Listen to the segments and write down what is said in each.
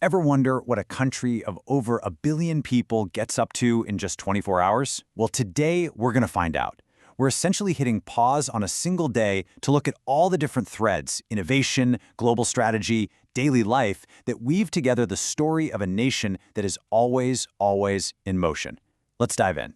Ever wonder what a country of over 1 billion people gets up to in just 24 hours? Well, today we're going to find out. We're essentially hitting pause on a single day to look at all the different threads, innovation, global strategy, daily life, that weave together the story of a nation that is always, always in motion. Let's dive in.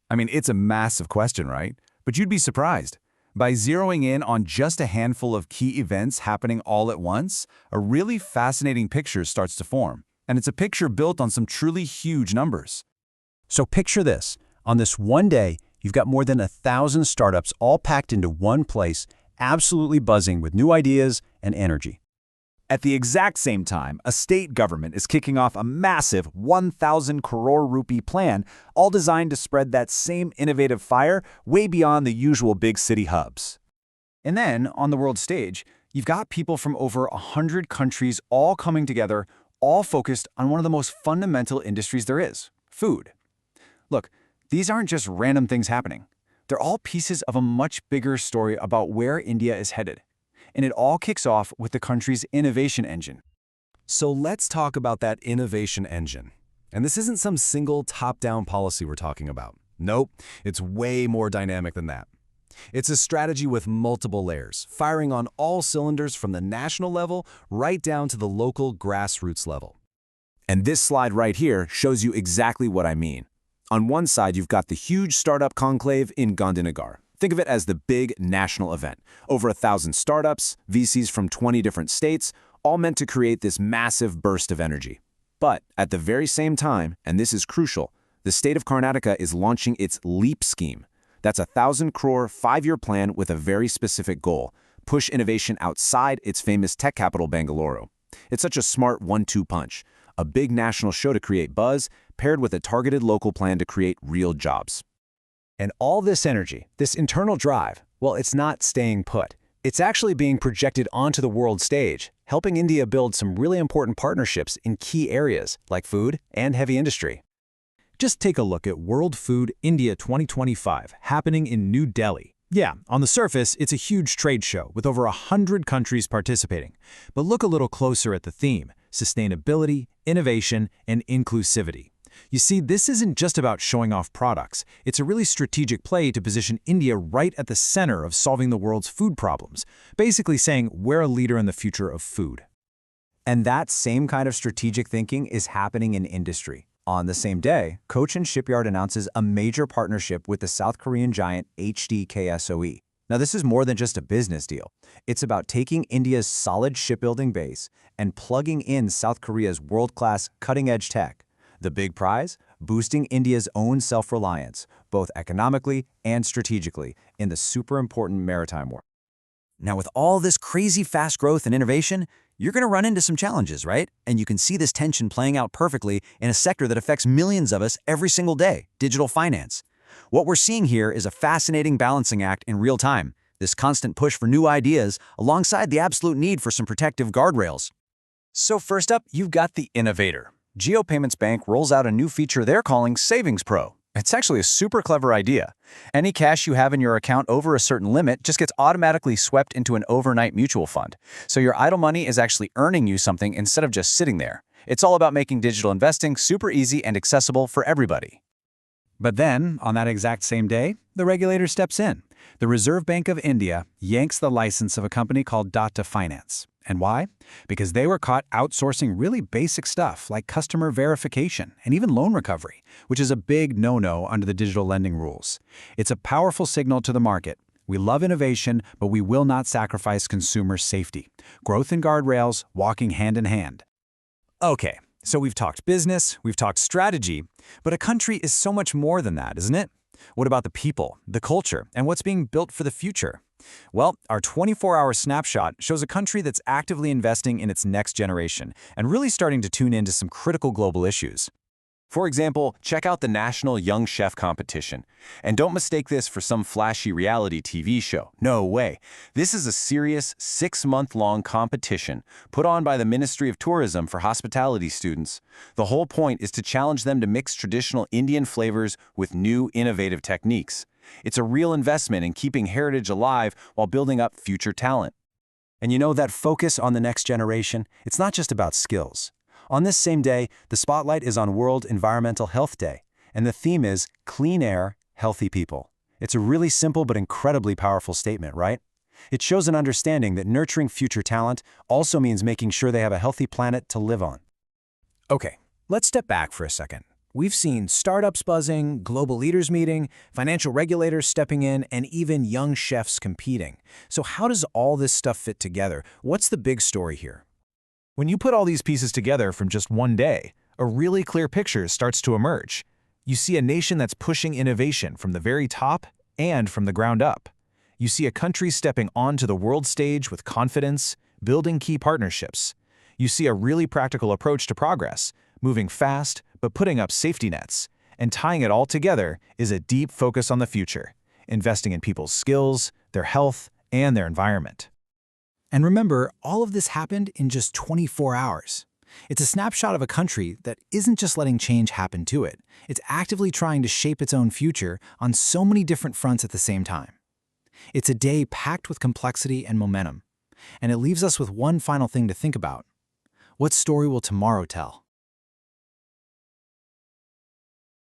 I mean, it's a massive question, right? But you'd be surprised. By zeroing in on just a handful of key events happening all at once, a really fascinating picture starts to form. And it's a picture built on some truly huge numbers. So picture this. On this one day, you've got more than 1,000 startups all packed into one place, absolutely buzzing with new ideas and energy. At the exact same time, a state government is kicking off a massive 1,000 crore rupee plan, all designed to spread that same innovative fire way beyond the usual big city hubs. And then, on the world stage, you've got people from over 100 countries all coming together, all focused on one of the most fundamental industries there is, food. Look, these aren't just random things happening. They're all pieces of a much bigger story about where India is headed. And it all kicks off with the country's innovation engine. So let's talk about that innovation engine. And this isn't some single top-down policy we're talking about. Nope, it's way more dynamic than that. It's a strategy with multiple layers, firing on all cylinders from the national level right down to the local grassroots level. And this slide right here shows you exactly what I mean. On one side, you've got the huge startup conclave in Gandhinagar. Think of it as the big national event. Over 1,000 startups, VCs from 20 different states, all meant to create this massive burst of energy. But at the very same time, and this is crucial, the state of Karnataka is launching its LEAP scheme. That's a 1,000 crore 5-year plan with a very specific goal: push innovation outside its famous tech capital Bangalore. It's such a smart 1-2 punch. A big national show to create buzz, paired with a targeted local plan to create real jobs. And all this energy, this internal drive, well, it's not staying put. It's actually being projected onto the world stage, helping India build some really important partnerships in key areas like food and heavy industry. Just take a look at World Food India 2025 happening in New Delhi. Yeah, on the surface, it's a huge trade show with over 100 countries participating. But look a little closer at the theme: sustainability, innovation, and inclusivity. You see, this isn't just about showing off products. It's a really strategic play to position India right at the center of solving the world's food problems, basically saying we're a leader in the future of food. And that same kind of strategic thinking is happening in industry. On the same day, Cochin Shipyard announces a major partnership with the South Korean giant KSOE. Now, this is more than just a business deal. It's about taking India's solid shipbuilding base and plugging in South Korea's world-class cutting-edge tech. The big prize? Boosting India's own self-reliance, both economically and strategically, in the super important maritime war. Now, with all this crazy fast growth and innovation, you're going to run into some challenges, right? And you can see this tension playing out perfectly in a sector that affects millions of us every single day: digital finance. What we're seeing here is a fascinating balancing act in real time, this constant push for new ideas alongside the absolute need for some protective guardrails. So first up, you've got the innovator. Jio Payments Bank rolls out a new feature they're calling Savings Pro. It's actually a super clever idea. Any cash you have in your account over a certain limit just gets automatically swept into an overnight mutual fund. So your idle money is actually earning you something instead of just sitting there. It's all about making digital investing super easy and accessible for everybody. But then, on that exact same day, the regulator steps in. The Reserve Bank of India yanks the license of a company called Data Finance. And why? Because they were caught outsourcing really basic stuff like customer verification and even loan recovery, which is a big no-no under the digital lending rules. It's a powerful signal to the market. We love innovation, but we will not sacrifice consumer safety. Growth and guardrails walking hand in hand. Okay, so we've talked business, we've talked strategy, but a country is so much more than that, isn't it? What about the people, the culture, and what's being built for the future? Well, our 24-hour snapshot shows a country that's actively investing in its next generation and really starting to tune into some critical global issues. For example, check out the National Young Chef Competition. And don't mistake this for some flashy reality TV show. No way. This is a serious 6-month-long competition put on by the Ministry of Tourism for hospitality students. The whole point is to challenge them to mix traditional Indian flavors with new, innovative techniques. It's a real investment in keeping heritage alive while building up future talent. And you know, that focus on the next generation, it's not just about skills. On this same day, the spotlight is on World Environmental Health Day, and the theme is Clean Air, Healthy People. It's a really simple but incredibly powerful statement, right? It shows an understanding that nurturing future talent also means making sure they have a healthy planet to live on. Okay, let's step back for a second. We've seen startups buzzing, global leaders meeting, financial regulators stepping in, and even young chefs competing. So how does all this stuff fit together? What's the big story here? When you put all these pieces together from just one day, a really clear picture starts to emerge. You see a nation that's pushing innovation from the very top and from the ground up. You see a country stepping onto the world stage with confidence, building key partnerships. You see a really practical approach to progress, moving fast, but putting up safety nets. And tying it all together is a deep focus on the future, investing in people's skills, their health, and their environment. And remember, all of this happened in just 24 hours. It's a snapshot of a country that isn't just letting change happen to it. It's actively trying to shape its own future on so many different fronts at the same time. It's a day packed with complexity and momentum. And it leaves us with one final thing to think about. What story will tomorrow tell?